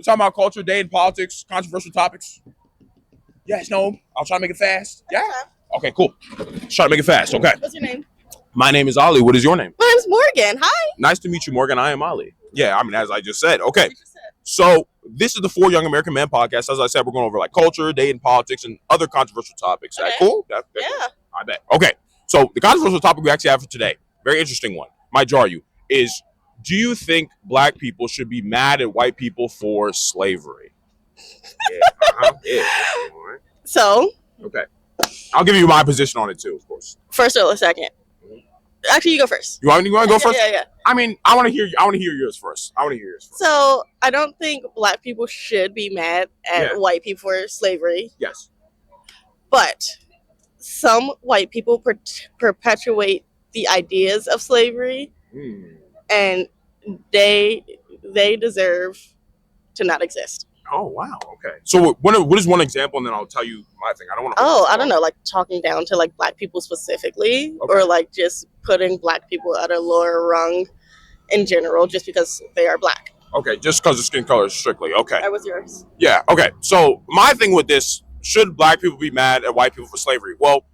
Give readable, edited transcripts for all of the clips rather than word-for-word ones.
We're talking about culture, day, and politics, controversial topics. Yes, no. I'll try to make it fast. Yeah. Okay, cool. Try to make it fast. Okay. What's your name? My name is Ali. What is your name? My name's Morgan. Hi. Nice to meet you, Morgan. I am Ali. Yeah, I mean, as I just said. Okay. So this is the For Young American Men podcast. As I said, we're going over like culture, day, and politics, and other controversial topics. Is that cool? That's yeah. Cool. I bet. Okay. So the controversial topic we actually have for today, very interesting one, might jar you, is do you think black people should be mad at white people for slavery? Yeah. So. Okay. I'll give you my position on it too, of course. First or second? Actually, you go first. You want to go first? Yeah. I mean, I want to hear yours first. So I don't think black people should be mad at white people for slavery. Yes. But some white people perpetuate the ideas of slavery, and they deserve to not exist. Oh wow! Okay. So what is one example, and then I'll tell you my thing. I don't want to. I don't know, like talking down to like black people specifically, or like just putting black people at a lower rung in general, just because they are black. Okay, just because of skin color strictly. Okay. That was yours. Yeah. Okay. So my thing with this: should black people be mad at white people for slavery? Well,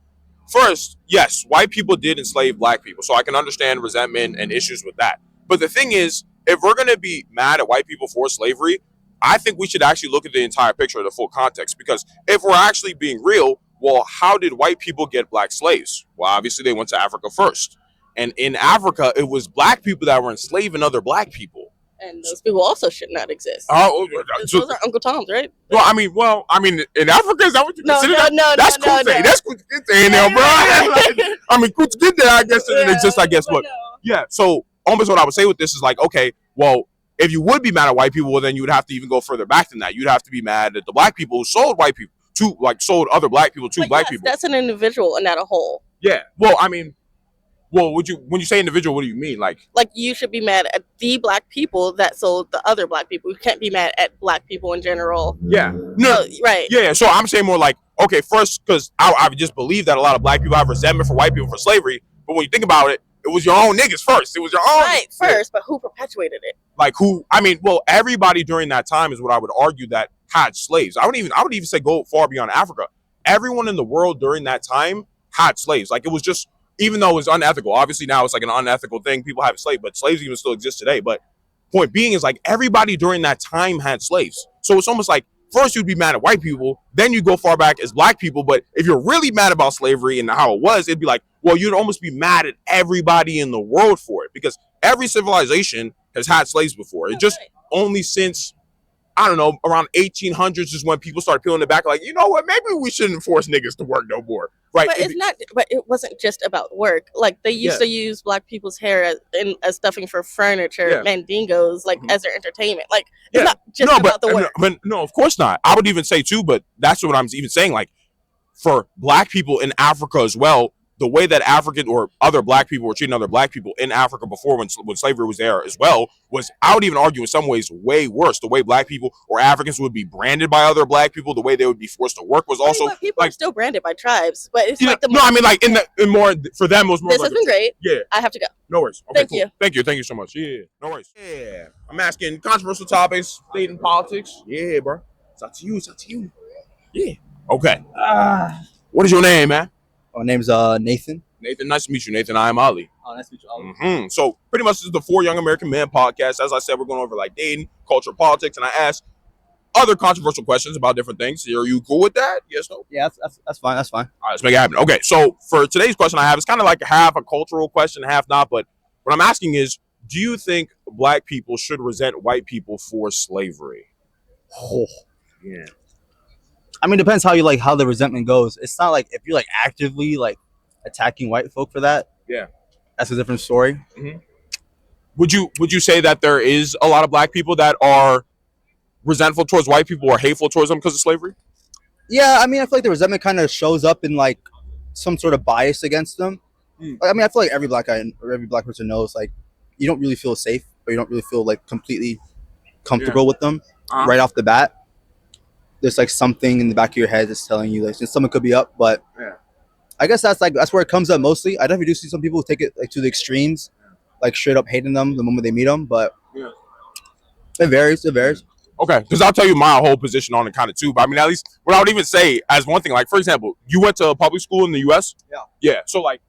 first, yes, white people did enslave black people, so I can understand resentment and issues with that. But the thing is, if we're gonna be mad at white people for slavery, I think we should actually look at the entire picture, the full context, because if we're actually being real, well, how did white people get black slaves? Well, obviously they went to Africa first. And in Africa, it was black people that were enslaving other black people. And those people also should not exist. Those are Uncle Tom's, right? Well, I mean, in Africa, is that what you consider? That's cool. That's cool. Saying there, bro. I mean, cool to get there, I guess, and it's just, I guess, what? Yeah, so almost what I would say with this is like, okay, well, if you would be mad at white people, well, then you would have to even go further back than that. You'd have to be mad at the black people who sold white people sold other black people to black people. That's an individual and not a whole. Yeah. Well, I mean, when you say individual, what do you mean? Like you should be mad at the black people that sold the other black people. You can't be mad at black people in general. Yeah. No. Right. Yeah. So I'm saying more like, okay, first, because I just believe that a lot of black people have resentment for white people for slavery. But when you think about it, it was your own niggas first. It was your own. Right, first, but who perpetuated it? Like who? I mean, well, everybody during that time is what I would argue that had slaves. I would even say go far beyond Africa. Everyone in the world during that time had slaves. Like it was just, even though it was unethical, obviously now it's like an unethical thing. People have slaves, but slaves even still exist today. But point being is like everybody during that time had slaves. So it's almost like first you'd be mad at white people, then you go far back as black people. But if you're really mad about slavery and how it was, it'd be like, well, you'd almost be mad at everybody in the world for it, because every civilization has had slaves before. It just only since, I don't know, around 1800s is when people started peeling it back, like, you know what, maybe we shouldn't force niggas to work no more. Right. But it wasn't just about work. Like they used to use black people's hair as stuffing for furniture, mandingos, like as their entertainment. Like it's not just about the work. But no, of course not. I would even say too, but that's what I'm even saying. Like for black people in Africa as well, the way that African or other black people were treating other black people in Africa before when slavery was there as well was, I would even argue in some ways, way worse. The way black people or Africans would be branded by other black people, the way they would be forced to work was also people are still branded by tribes, but it's like I mean like in more for them it was more. This has been great. Yeah, I have to go. No worries. Okay, Thank you so much. Yeah, no worries. Yeah, I'm asking controversial topics, state and politics. Yeah, bro. It's up to you. Yeah. Okay. What is your name, man? My name's Nathan. Nathan, nice to meet you, Nathan. I am Ali. Oh, nice to meet you, Ali. So pretty much this is the For Young American Men podcast. As I said, we're going over like dating, culture, politics, and I asked other controversial questions about different things. Are you cool with that? Yes, no? Yeah, that's fine. That's fine. All right, let's make it happen. Okay, so for today's question I have, it's kind of like half a cultural question, half not. But what I'm asking is, do you think black people should resent white people for slavery? Oh, yeah. I mean, it depends how the resentment goes. It's not like if you're like actively like attacking white folk for that. Yeah, that's a different story. Mm-hmm. Would you say that there is a lot of black people that are resentful towards white people or hateful towards them because of slavery? Yeah, I mean, I feel like the resentment kind of shows up in like some sort of bias against them. I mean, I feel like every black guy or every black person knows like you don't really feel safe or you don't really feel like completely comfortable with them right off the bat. There's like something in the back of your head that's telling you like someone could be up, but I guess that's where it comes up mostly. I definitely do see some people who take it like to the extremes, like straight up hating them the moment they meet them, but it varies. Okay, because I'll tell you my whole position on it kind of too. But I mean, at least what I would even say as one thing, like for example, you went to a public school in the U.S. Yeah. Yeah. So like,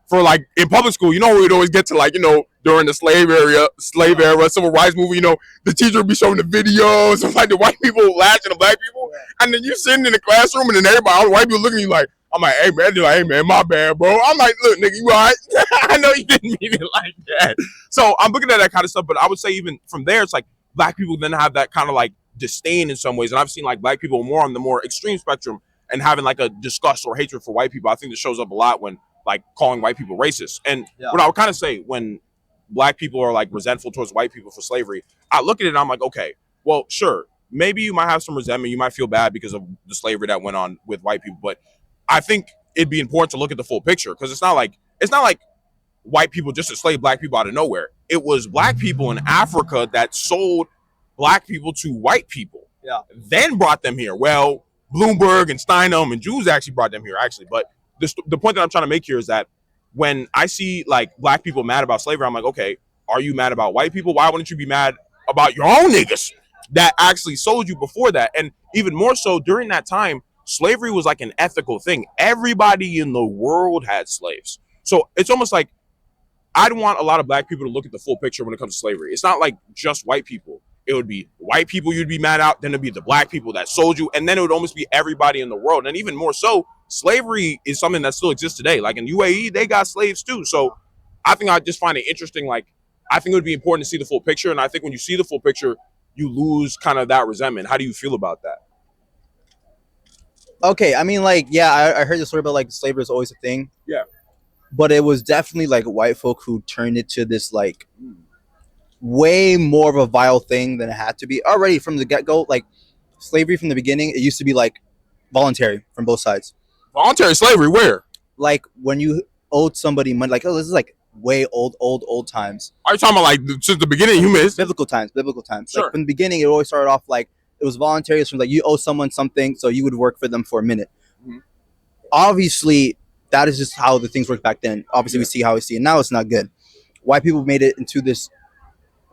for like in public school, we'd always get to like during the slave era, civil rights movement. The teacher would be showing the videos of like the white people lashing the black people, and then you sitting in the classroom and then everybody, all the white people looking at you like, I'm like, hey man, they're like, hey man, my bad, bro. I'm like, look, nigga, you all right? I know you didn't mean it like that. So I'm looking at that kind of stuff, but I would say even from there, it's like black people then have that kind of like disdain in some ways, and I've seen like black people more on the more extreme spectrum and having like a disgust or hatred for white people. I think this shows up a lot when like calling white people racist. And what I would kind of say when black people are like resentful towards white people for slavery, I look at it and I'm like, okay, well, sure, maybe you might have some resentment, you might feel bad because of the slavery that went on with white people, but I think it'd be important to look at the full picture, because it's not like white people just enslaved black people out of nowhere. It was black people in Africa that sold black people to white people, then brought them here. Well, Bloomberg and Steinem and Jews actually brought them here, actually. But the point that I'm trying to make here is that when I see like black people mad about slavery, I'm like, okay, are you mad about white people? Why wouldn't you be mad about your own niggas that actually sold you before that? And even more so, during that time, slavery was like an ethical thing. Everybody in the world had slaves. So it's almost like I'd want a lot of black people to look at the full picture when it comes to slavery. It's not like just white people. It would be white people you'd be mad at, then it'd be the black people that sold you, and then it would almost be everybody in the world. And even more so, slavery is something that still exists today. Like in UAE, they got slaves too. So I think I just find it interesting. Like, I think it would be important to see the full picture. And I think when you see the full picture, you lose kind of that resentment. How do you feel about that? Okay, I mean, like, yeah, I heard the story about like slavery is always a thing. Yeah. But it was definitely like white folk who turned it to this like way more of a vile thing than it had to be already from the get-go. Like slavery from the beginning, it used to be like voluntary from both sides. Voluntary slavery where? Like when you owed somebody money, like, oh, this is like way old times. Are you talking about like since the beginning of humans? Biblical times. Sure. Like from the beginning, it always started off like it was voluntary. It's from like you owe someone something, so you would work for them for a minute. Mm-hmm. Obviously, that is just how the things worked back then. Obviously, we see how we see it now. It's not good. White people made it into this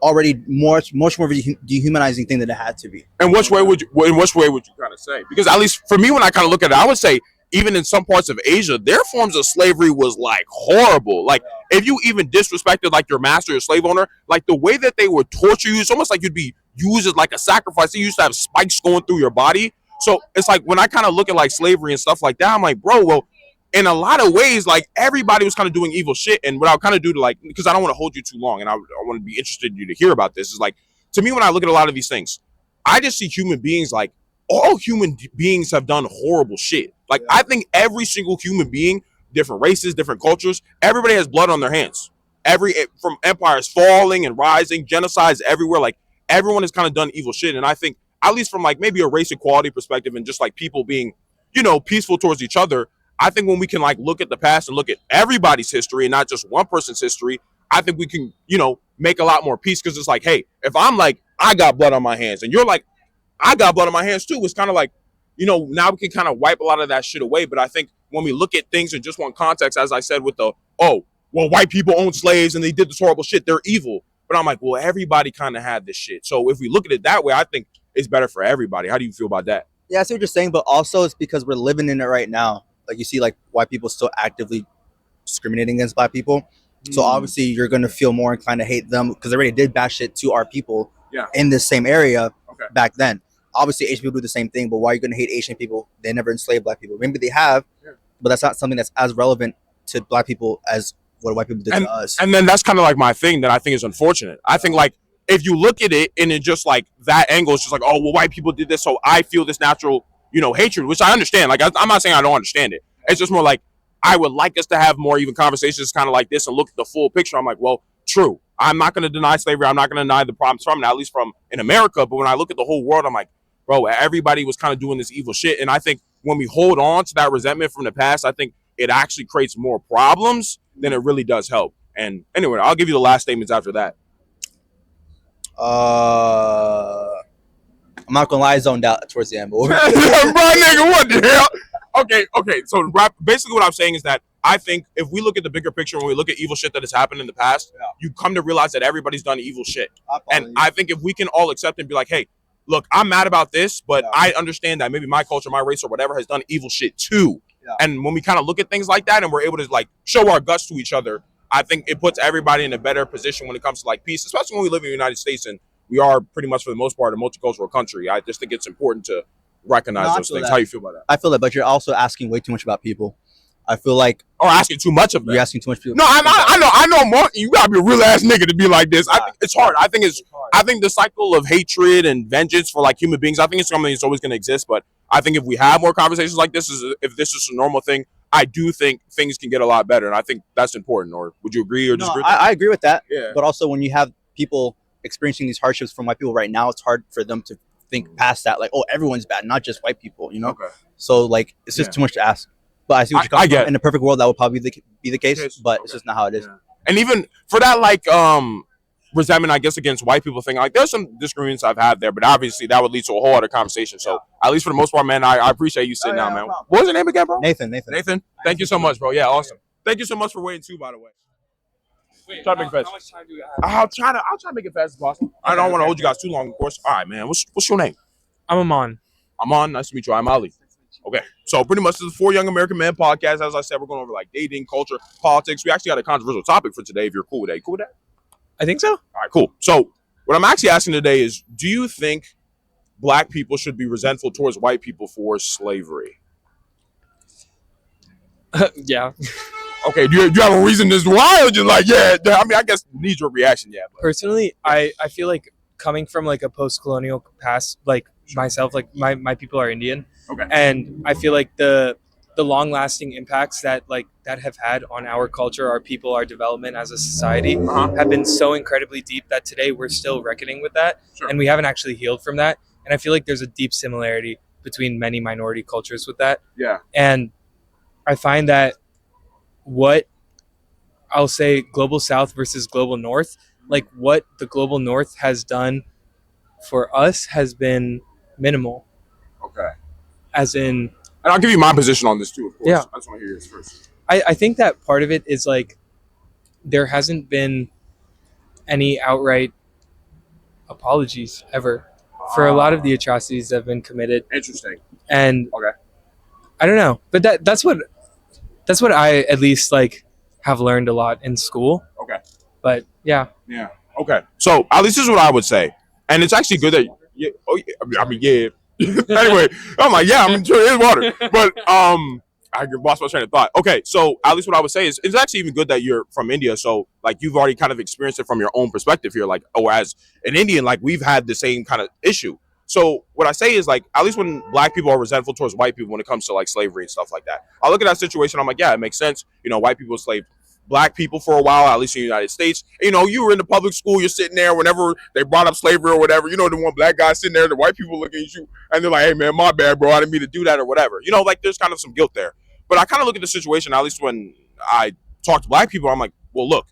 already much more of a dehumanizing thing than it had to be. In which way would you kind of say? Because at least for me, when I kind of look at it, I would say even in some parts of Asia, their forms of slavery was like horrible. Like if you even disrespected like your master, your slave owner, like the way that they would torture you, it's almost like you'd be used as like a sacrifice. They used to have spikes going through your body. So it's like when I kind of look at like slavery and stuff like that, I'm like, bro, well, in a lot of ways, like everybody was kind of doing evil shit. And what I'll kind of do to like, because I don't want to hold you too long and I want to be interested in you to hear about this, is like, to me, when I look at a lot of these things, I just see human beings like all human beings have done horrible shit. Like I think every single human being, different races, different cultures, everybody has blood on their hands. From empires falling and rising, genocides everywhere. Like everyone has kind of done evil shit. And I think at least from like maybe a race equality perspective and just like people being, peaceful towards each other, I think when we can like look at the past and look at everybody's history and not just one person's history, I think we can, make a lot more peace. Because it's like, hey, if I'm like, I got blood on my hands and you're like, I got blood on my hands too, it's kind of like, now we can kind of wipe a lot of that shit away. But I think when we look at things in just one context, as I said with white people owned slaves and they did this horrible shit, they're evil. But I'm like, well, everybody kind of had this shit. So if we look at it that way, I think it's better for everybody. How do you feel about that? Yeah, I see what you're saying, but also it's because we're living in it right now. Like you see like white people still actively discriminating against black people. So obviously you're going to feel more inclined to hate them because they already did bad shit to our people in this same area back then. Obviously Asian people do the same thing, but why are you going to hate Asian people? They never enslaved black people. Maybe they have, but that's not something that's as relevant to black people as what white people did to us. And then that's kind of like my thing that I think is unfortunate. I think like if you look at it and it's just like that angle, it's just like, oh, well, white people did this, so I feel this natural hatred, which I understand. Like, I'm not saying I don't understand it. It's just more like, I would like us to have more even conversations kind of like this and look at the full picture. I'm like, well, true. I'm not going to deny slavery. I'm not going to deny the problems from it, at least from in America. But when I look at the whole world, I'm like, bro, everybody was kind of doing this evil shit. And I think when we hold on to that resentment from the past, I think it actually creates more problems than it really does help. And anyway, I'll give you the last statements after that. I'm not gonna lie, I zoned out towards the end. But bro, nigga, what the hell? Okay. So basically what I'm saying is that I think if we look at the bigger picture, when we look at evil shit that has happened in the past, you come to realize that everybody's done evil shit. And I think if we can all accept and be like, hey, look, I'm mad about this, but I understand that maybe my culture, my race, or whatever has done evil shit too. Yeah. And when we kind of look at things like that and we're able to like show our guts to each other, I think it puts everybody in a better position when it comes to like peace, especially when we live in the United States and we are pretty much for the most part a multicultural country. I just think it's important to recognize those things. That. How you feel about that? I feel that, but you're also asking way too much about people. I feel like asking too much of them. You're asking too much people. No, I know more. You gotta be a real ass nigga to be like this. I think it's hard. I think the cycle of hatred and vengeance for like human beings, I think it's something that's always gonna exist. But I think if we have more conversations like this, if this is a normal thing, I do think things can get a lot better, and I think that's important. Or would you agree or disagree? I agree with that. Yeah. But also, when you have people experiencing these hardships from white people right now, it's hard for them to think past that. Like, oh, everyone's bad, not just white people. You know. Okay. So like, it's just too much to ask. But I see what you're coming from. In a perfect world, that would probably be the case, but it's just not how it is. Yeah. And even for that, like, resentment, I guess, against white people thing, like, there's some disagreements I've had there, but obviously that would lead to a whole other conversation. So, at least for the most part, man, I appreciate you sitting down, man. What was your name again, bro? Nathan. Thank you so much, bro. Yeah, awesome. Thank you so much for waiting, too, by the way. Wait, try to make it fast. How much time do we have? I'll try to make it fast as possible. I don't want to hold you guys too long, of course. All right, man. What's your name? I'm Aman. Nice to meet you. I'm Ali. Okay, so pretty much this is 4 Young American Men podcast. As I said, we're going over like dating, culture, politics. We actually got a controversial topic for today. If you're cool with that, you cool with that? I think so. All right, cool. So what I'm actually asking today is, do you think black people should be resentful towards white people for slavery? Yeah. Okay, do you have a reason as to why? Or just like, yeah, I mean, I guess needs your reaction, yeah. But. Personally, I feel like coming from like a post-colonial past, like myself, like my people are Indian. Okay. And I feel like the long-lasting impacts that have had on our culture, our people, our development as a society have been so incredibly deep that today we're still reckoning with that. Sure. And we haven't actually healed from that. And I feel like there's a deep similarity between many minority cultures with that. Yeah. And I find that what I'll say global South versus global North, like what the global North has done for us has been minimal. Okay. As in, and I'll give you my position on this too, of course. Yeah. I just want to hear yours first. I think that part of it is like there hasn't been any outright apologies ever for a lot of the atrocities that have been committed. Interesting. And okay. I don't know, but that's what I at least like have learned a lot in school. Okay. But yeah. Yeah. Okay. So at least this is what I would say, and it's actually good that. Yeah. Oh, yeah. I mean, yeah. Anyway, I'm like, yeah, I'm sure it is water. But I lost my train of thought. Okay, so at least what I would say is it's actually even good that you're from India. So like you've already kind of experienced it from your own perspective here. Like, oh, as an Indian, like we've had the same kind of issue. So what I say is like, at least when black people are resentful towards white people when it comes to like slavery and stuff like that, I look at that situation, I'm like, yeah, it makes sense. You know, white people enslaved black people for a while, at least in the United States. You know, you were in the public school, you're sitting there whenever they brought up slavery or whatever, you know, the one black guy sitting there, the white people looking at you and they're like, hey man, my bad, bro, I didn't mean to do that or whatever. You know, like there's kind of some guilt there. But I kind of look at the situation, at least when I talk to black people, I'm like, well, look,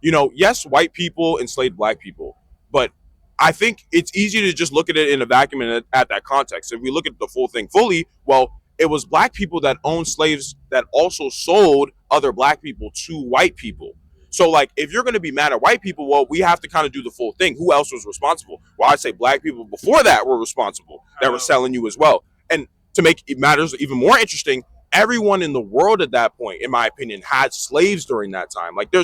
you know, yes, white people enslaved black people, but I think it's easy to just look at it in a vacuum and at that context. If we look at the full thing fully, well, it was black people that owned slaves that also sold other black people to white people. So, like, if you're going to be mad at white people, well, we have to kind of do the full thing. Who else was responsible? Well, I'd say black people before that were responsible, that were selling you as well. And to make it matters even more interesting, everyone in the world at that point, in my opinion, had slaves during that time. Like,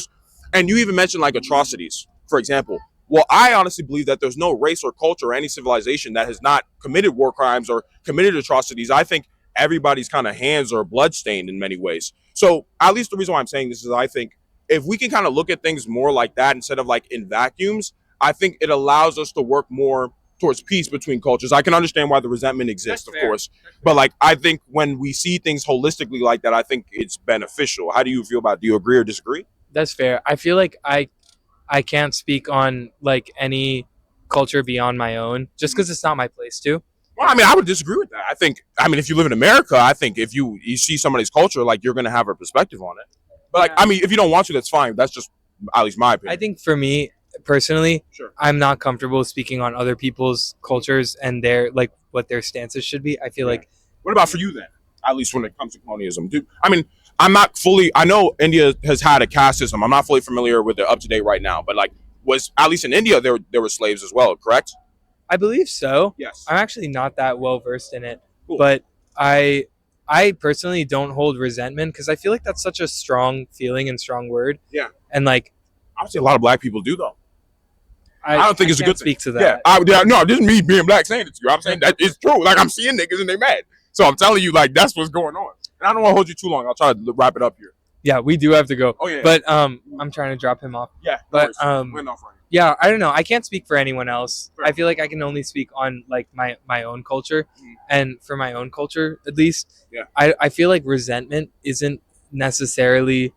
and you even mentioned, like, atrocities, for example. Well, I honestly believe that there's no race or culture or any civilization that has not committed war crimes or committed atrocities. I think everybody's kind of hands are bloodstained in many ways. So at least the reason why I'm saying this is I think if we can kind of look at things more like that instead of like in vacuums, I think it allows us to work more towards peace between cultures. I can understand why the resentment exists, of course, but like I think when we see things holistically like that, I think it's beneficial. How do you feel about it? Do you agree or disagree? That's fair. I feel like I can't speak on like any culture beyond my own just because it's not my place to. Well, I mean, I would disagree with that. I mean, if you live in America, I think if you see somebody's culture, like you're going to have a perspective on it. But like, I mean, if you don't want to, that's fine. That's just at least my opinion. I think for me personally, sure, I'm not comfortable speaking on other people's cultures and their like what their stances should be. I feel like. What about for you then? At least when it comes to colonialism, I mean, I'm not fully. I know India has had a caste system. I'm not fully familiar with it up to date right now, but like, was at least in India there were slaves as well, correct? I believe so. Yes. I'm actually not that well versed in it, Cool. but I personally don't hold resentment because I feel like that's such a strong feeling and strong word. Yeah. And like, I would say a lot of black people do though. I don't think it's a good thing. Speak to that. No, this is me being black saying it to you. I'm saying that it's true. Like I'm seeing niggas and they mad. So I'm telling you, like that's what's going on. And I don't want to hold you too long. I'll try to wrap it up here. Yeah, we do have to go. Oh yeah. But I'm trying to drop him off. Yeah. But Went off right. yeah, I don't know. I can't speak for anyone else. Fair. I feel like I can only speak on like my own culture, and for my own culture at least. Yeah. I feel like resentment isn't necessarily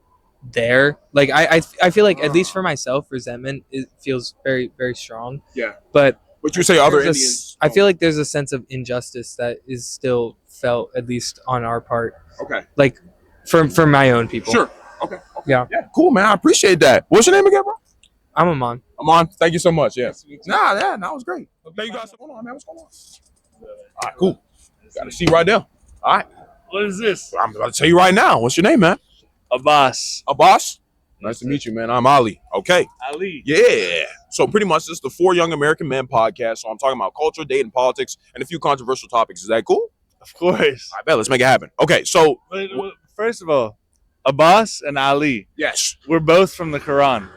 there. Like I feel like at least for myself, resentment feels very very strong. Yeah. But you say other Indians. I feel like there's a sense of injustice that is still felt at least on our part. Okay. Like for my own people. Sure. Okay. Yeah. Yeah. Cool, man. I appreciate that. What's your name again, bro? I'm Amon. Amon. Thank you so much. Yeah. That was great. Thank you guys. What's going on, man? What's going on? All right. Cool. Got to see right there. All right. What is this? I'm going to tell you right now. What's your name, man? Abbas. Abbas. Nice to meet you, man. I'm Ali. Okay. Ali. Yeah. So pretty much this is the 4 Young American Men podcast. So I'm talking about culture, dating, politics, and a few controversial topics. Is that cool? Of course. I bet. Let's make it happen. Okay. So First of all, Abbas and Ali. yes, We're both from the Quran.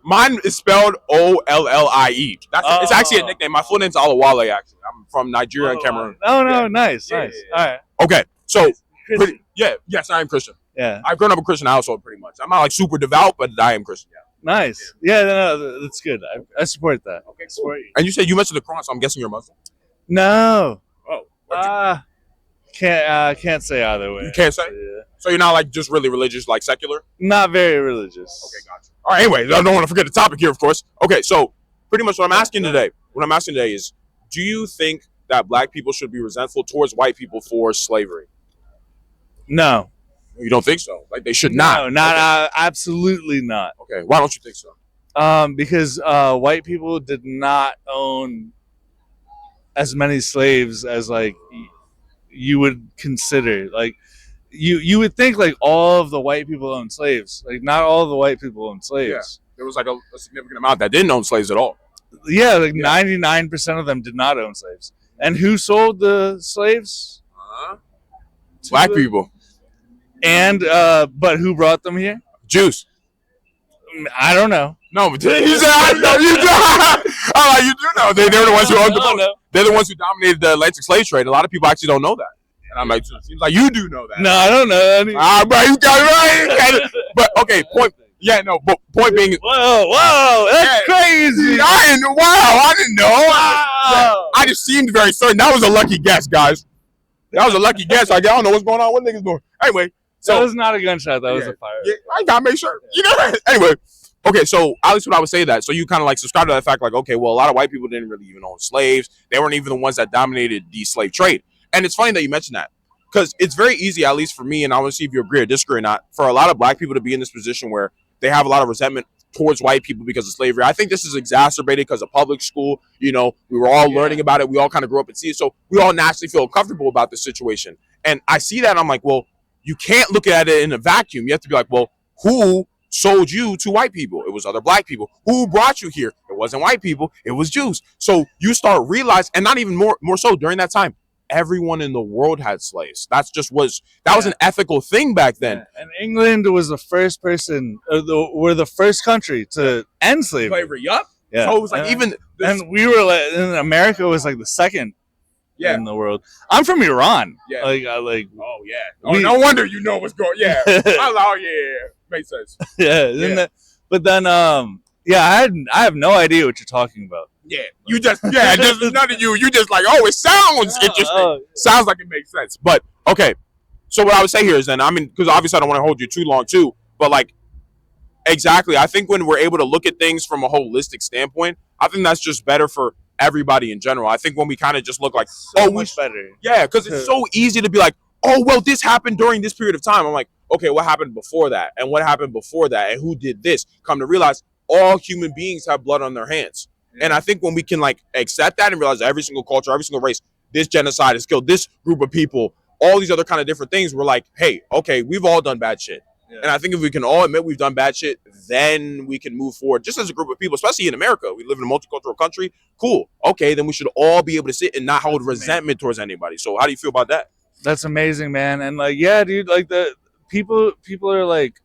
mine is spelled Ollie. It's actually a Oh. nickname. My full name's Alawale. Actually, I'm from Nigeria and Cameroon. No, Yeah. nice. Yeah, Nice. yeah, All right. Okay. So Christian. yes, I am Christian. Yeah. I've grown up in a Christian household pretty much. I'm not like super devout, but I am Christian. Yeah. Nice. Yeah, no, that's good. I support that. Okay. Cool. Support you. And you said you mentioned the Quran, so I'm guessing you're Muslim. No. Oh. Can't say either way. You can't say? Yeah. So you're not like just really religious, like secular? Not very religious. Okay, gotcha. All right, anyway, I don't want to forget the topic here, of course. Okay, so pretty much what I'm asking today is, do you think that black people should be resentful towards white people for slavery? No. You don't think so? Like they should not? No, Okay. absolutely not. Okay, why don't you think so? Because white people did not own as many slaves as like you would consider. Like you would think like all of the white people owned slaves. Like not all of the white people owned slaves. There was like a significant amount that didn't own slaves at all. Yeah, like 99% of them did not own slaves. And who sold the slaves? Black people. And but who brought them here? Jews. I don't know. No, but you said I know. You do. Oh, you do know. They're the ones who owned the boat. They're the ones who dominated the Atlantic slave trade. A lot of people actually don't know that. And I'm like, it seems like you do know that. No, I don't know. Bro, you got it right. But okay, point. Yeah, no, but point being. Whoa, that's crazy. I didn't know. I just seemed very certain. That was a lucky guess, guys. That was a lucky guess. I don't know what's going on. What niggas doing? Anyway, so that was not a gunshot. That was a fire. Yeah, I gotta make sure. You know. Anyway, okay. So at least what I would say that. So you kind of like subscribe to that fact, like, okay, well, a lot of white people didn't really even own slaves. They weren't even the ones that dominated the slave trade. And it's funny that you mentioned that because it's very easy, at least for me, and I want to see if you agree or disagree or not, for a lot of black people to be in this position where they have a lot of resentment towards white people because of slavery. I think this is exacerbated because of public school. You know, we were all learning about it. We all kind of grew up and see it. So we all naturally feel comfortable about this situation. And I see that and I'm like, well, you can't look at it in a vacuum. You have to be like, well, who sold you to white people? It was other black people. Who brought you here? It wasn't white people. It was Jews. So you start realizing, and not even more so during that time, everyone in the world had slaves. That was an ethical thing back then. Yeah. And England was the first were the first country to end slavery. Yup. Yeah. So it was like and we were like, in America was like the second in the world. I'm from Iran. Yeah. Oh yeah. Oh, no wonder you know what's going. Yeah. Makes sense. Yeah. But then I have no idea what you're talking about. Yeah. Just none of you. You just like, oh, it sounds interesting. Sounds like it makes sense. But okay. So what I would say here is then, I mean, because obviously I don't want to hold you too long too, but like, exactly. I think when we're able to look at things from a holistic standpoint, I think that's just better for everybody in general. I think when we kind of just look like, much better. Yeah, because it's so easy to be like, oh, well, this happened during this period of time. I'm like, okay, what happened before that? And what happened before that? And who did this? Come to realize all human beings have blood on their hands. Yeah. And I think when we can like accept that and realize that every single culture, every single race, this genocide has killed this group of people, all these other kind of different things, we're like, hey, okay, we've all done bad shit. And I think if we can all admit we've done bad shit, then we can move forward just as a group of people, especially in America. We live in a multicultural country. Cool. Okay, then we should all be able to sit and not hold resentment towards anybody. So how do you feel about that? That's amazing, man. And like, yeah, dude, like the people are like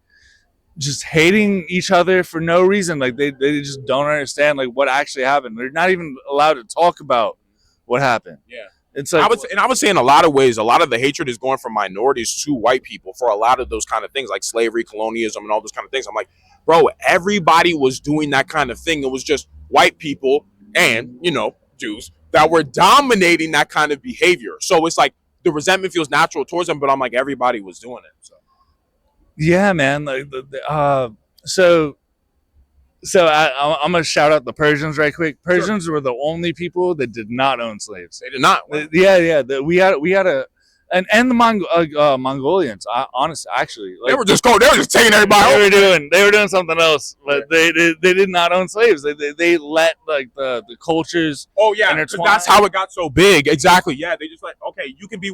just hating each other for no reason. Like they just don't understand like what actually happened. They're not even allowed to talk about what happened. Yeah. It's like, I would say in a lot of ways, a lot of the hatred is going from minorities to white people for a lot of those kind of things, like slavery, colonialism, and all those kind of things. I'm like, bro, everybody was doing that kind of thing. It was just white people and, Jews that were dominating that kind of behavior. So it's like the resentment feels natural towards them, but I'm like, everybody was doing it. So. Yeah, man. Like, So I'm gonna shout out the Persians right quick. Persians were the only people that did not own slaves. They did not. Yeah. We had a, and the Mongolians. Honestly, actually, like, they were just taking everybody. They were doing something else, but they did not own slaves. They let like the cultures. Oh yeah, that's how it got so big. Exactly. Yeah, they just like, okay, you can be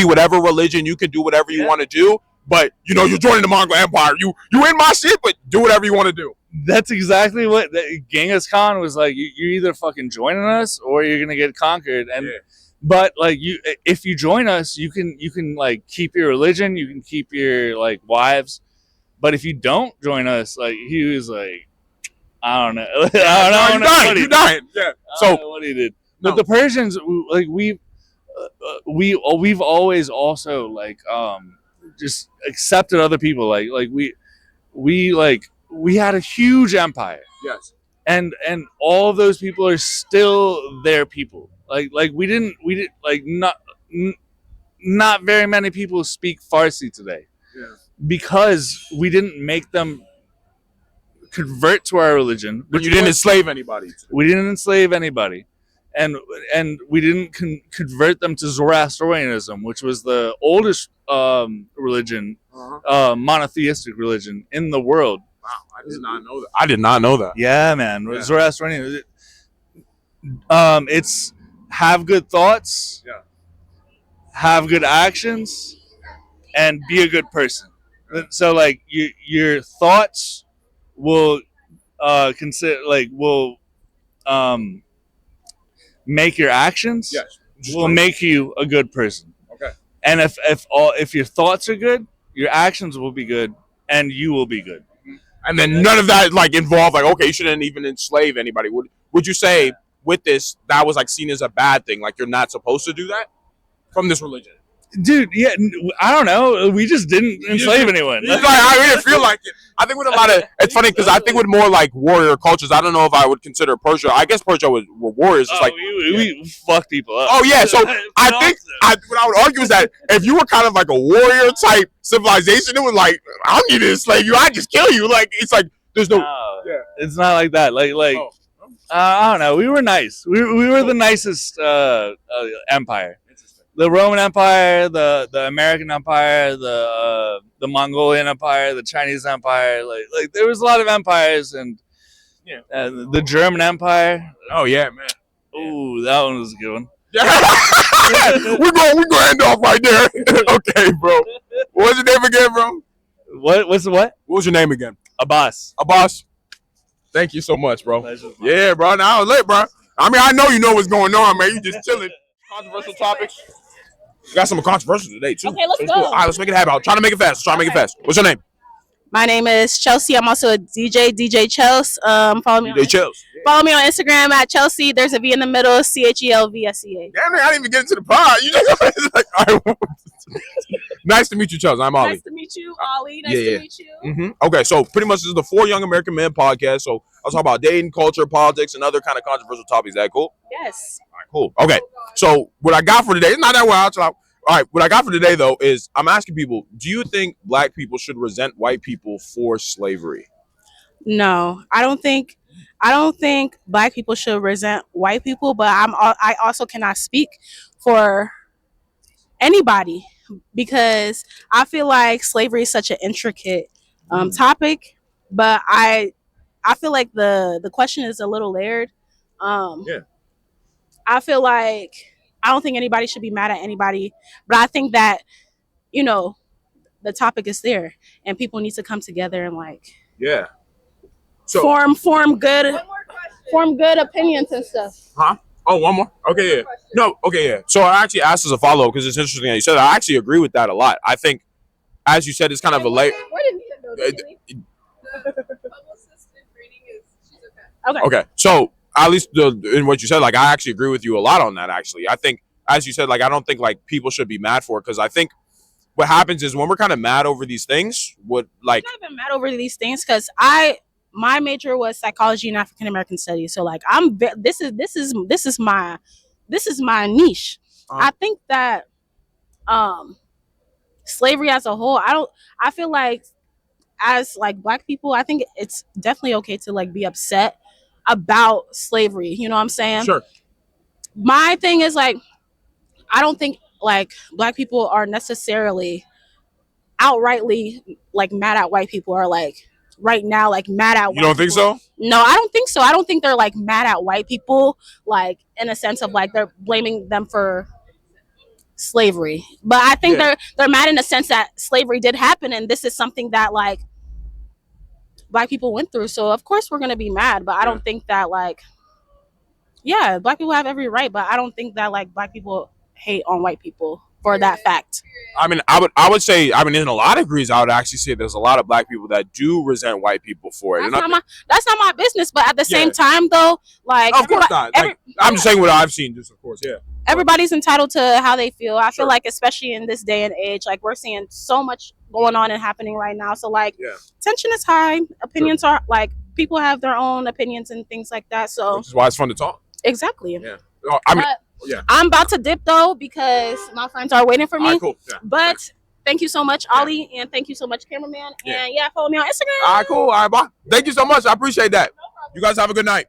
whatever religion, you can do whatever you want to do. But you're joining the Mongol Empire. You in my shit, but do whatever you want to do. That's exactly what Genghis Khan was like. You're either fucking joining us or you're gonna get conquered. And but like if you join us, you can like keep your religion, you can keep your like wives. But if you don't join us, like he was like, I don't know, You're dying. Yeah. So what he did. But the Persians, like we've always also like just accepted other people. Like we had a huge empire. Yes. And all of those people are still their people. Like we didn't like not very many people speak Farsi today. Yeah. Because we didn't make them convert to our religion. But you didn't enslave anybody. We didn't enslave anybody. And we didn't convert them to Zoroastrianism, which was the oldest religion, monotheistic religion in the world. Wow, I did not know that. Yeah, man. Yeah. Zoroastrianism. It's have good thoughts, have good actions, and be a good person. So, like, your thoughts will make your actions. Yes. Will make you a good person. Okay. And if your thoughts are good, your actions will be good, and you will be good. And then none of that like involved like, okay, you shouldn't even enslave anybody. Would you say with this that was like seen as a bad thing? Like you're not supposed to do that from this religion? Dude, yeah, I don't know. We just didn't enslave anyone. I didn't feel like it. I think with a lot of, it's funny because I think with more like warrior cultures, I don't know if I would consider Persia. I guess Persia were warriors. It's like we fuck people up. Oh yeah, so I think what I would argue is that if you were kind of like a warrior type civilization, it was like I don't need to enslave you. I just kill you. Like it's like there's no. It's not like that. I don't know. We were nice. We were the nicest empire. The Roman Empire, the American Empire, the Mongolian Empire, the Chinese Empire, like there was a lot of empires, and the German Empire. Oh yeah, man. Ooh, that one was a good one. we're going to end off right there. Okay, bro. What's your name again, bro? What's the what? What was your name again? Abbas. Thank you so much, bro. Yeah, bro. Now I was late, bro. I mean, I know you know what's going on, man. You just chilling. Controversial topics. We got some controversial today, too. Okay, let's go. Cool. All right, let's make it happen. I'm trying to make it fast. What's your name? My name is Chelsea. I'm also a DJ Chelsea. Follow me Follow me on Instagram at Chelsea. There's a V in the middle, CHELVSEA. Damn, I didn't even get into the pod. You just like, all right. Nice to meet you, Chelsea. I'm Ollie. Nice to meet you, Ollie. Nice to meet you. Mm-hmm. Okay, so pretty much this is the 4 Young American Men podcast. So I'll talk about dating, culture, politics, and other kind of controversial topics. Is that cool? Yes. All right, cool. Okay, so what I got for today, it's not that well. All right, what I got for today, though, is I'm asking people, do you think black people should resent white people for slavery? No, I don't think black people should resent white people, but I also cannot speak for anybody because I feel like slavery is such an intricate topic, but I feel like the question is a little layered. I feel like I don't think anybody should be mad at anybody, but I think that, the topic is there, and people need to come together and like Yeah. So form good opinions and stuff. huh? Oh, one more. Okay, yeah. No, okay, yeah. So I actually asked as a follow up because it's interesting that you said that. I actually agree with that a lot. I think, as you said, it's kind of a layer. Where did he go? Okay. Okay, so at least in what you said, like I actually agree with you a lot on that. Actually, I think, as you said, like I don't think like people should be mad for it because I think what happens is when we're kind of mad over these things, what like I'm not even mad over these things because my major was psychology and African American studies. So like this is my niche. I think that slavery as a whole, I feel like as like Black people, I think it's definitely okay to like be upset about slavery. You know what I'm saying? sure, My thing is like I don't think like Black people are necessarily outrightly like mad at white people or like right now like mad at you don't think people. so? No, I don't think so. I don't think they're like mad at white people like in a sense of like they're blaming them for slavery. But I think they're mad in the sense that slavery did happen and this is something that like Black people went through. So of course we're gonna be mad, but I don't think that like Black people have every right, but I don't think that like Black people hate on white people for that fact. I mean, I would say, I mean, in a lot of degrees, I would actually say there's a lot of Black people that do resent white people for it. That's not my business, but at the same time, though, like of course not. Like, I'm just saying what I've seen, just of course, yeah. Everybody's entitled to how they feel. I feel like, especially in this day and age, like we're seeing so much going on and happening right now. So, like, tension is high. Opinions are like people have their own opinions and things like that. So, which is why it's fun to talk. Exactly. Yeah. I mean. I'm about to dip though because my friends are waiting for me. All right, cool. Yeah. But thank you so much, Ollie, and thank you so much, cameraman. And follow me on Instagram. All right, cool. All right, bye. Thank you so much. I appreciate that. You guys have a good night.